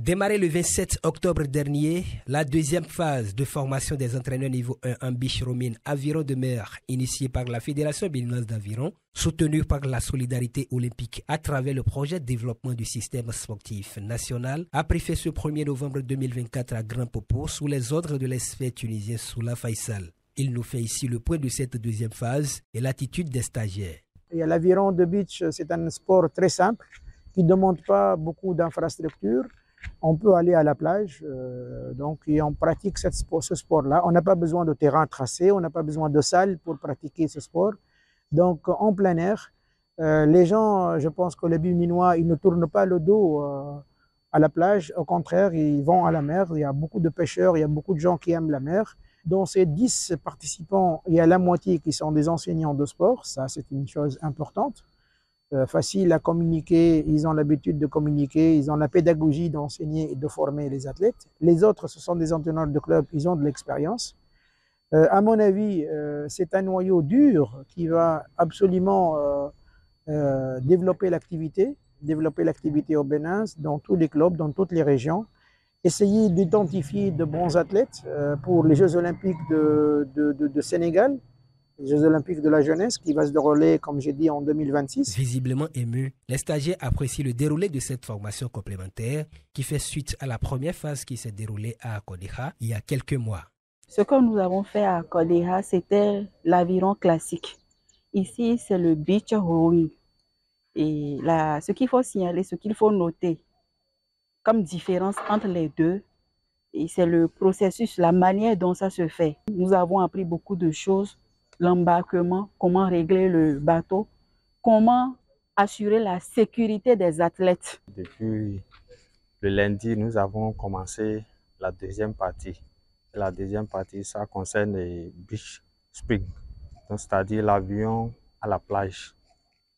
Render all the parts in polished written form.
Démarré le 27 octobre dernier, la deuxième phase de formation des entraîneurs niveau 1 en biche romine aviron de mer, initiée par la Fédération béninoise d'aviron, soutenue par la solidarité olympique à travers le projet de développement du système sportif national, a pris fin ce 1er novembre 2024 à Grand Popo sous les ordres de l'expert tunisien Soula Faisal. Il nous fait ici le point de cette deuxième phase et l'attitude des stagiaires. L'aviron de beach, c'est un sport très simple qui ne demande pas beaucoup d'infrastructures. On peut aller à la plage, et on pratique ce sport-là. On n'a pas besoin de terrain tracé, on n'a pas besoin de salle pour pratiquer ce sport. Donc en plein air, les gens, je pense que les Béninois, ils ne tournent pas le dos à la plage. Au contraire, ils vont à la mer. Il y a beaucoup de pêcheurs, il y a beaucoup de gens qui aiment la mer. Dans ces 10 participants, il y a la moitié qui sont des enseignants de sport. Ça, c'est une chose importante. Facile à communiquer, ils ont l'habitude de communiquer, ils ont la pédagogie d'enseigner et de former les athlètes. Les autres, ce sont des entraîneurs de club, ils ont de l'expérience. À mon avis, c'est un noyau dur qui va absolument développer l'activité au Bénin, dans tous les clubs, dans toutes les régions. Essayer d'identifier de bons athlètes pour les Jeux Olympiques de Sénégal, les Jeux Olympiques de la jeunesse qui va se dérouler, comme j'ai dit, en 2026. Visiblement émus, les stagiaires apprécient le déroulé de cette formation complémentaire qui fait suite à la première phase qui s'est déroulée à Kodéha il y a quelques mois. Ce que nous avons fait à Kodéha, c'était l'aviron classique. Ici, c'est le beach rowing. Et là, ce qu'il faut signaler, ce qu'il faut noter comme différence entre les deux, et c'est le processus, la manière dont ça se fait. Nous avons appris beaucoup de choses. L'embarquement, comment régler le bateau, comment assurer la sécurité des athlètes. Depuis le lundi, nous avons commencé la deuxième partie. La deuxième partie, ça concerne les beach spring, c'est-à-dire l'avion à la plage.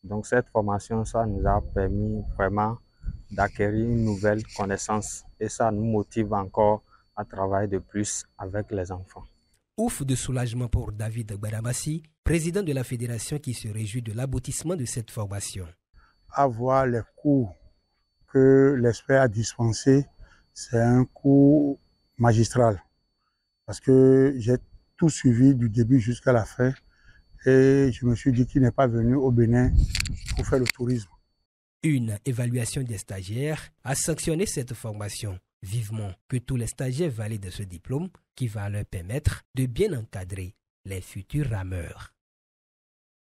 Donc cette formation, ça nous a permis vraiment d'acquérir une nouvelle connaissance et ça nous motive encore à travailler de plus avec les enfants. Ouf de soulagement pour David Gbadamassi, président de la fédération qui se réjouit de l'aboutissement de cette formation. Avoir les cours que l'expert a dispensés, c'est un cours magistral. Parce que j'ai tout suivi du début jusqu'à la fin et je me suis dit qu'il n'est pas venu au Bénin pour faire le tourisme. Une évaluation des stagiaires a sanctionné cette formation. Vivement que tous les stagiaires valident ce diplôme qui va leur permettre de bien encadrer les futurs rameurs.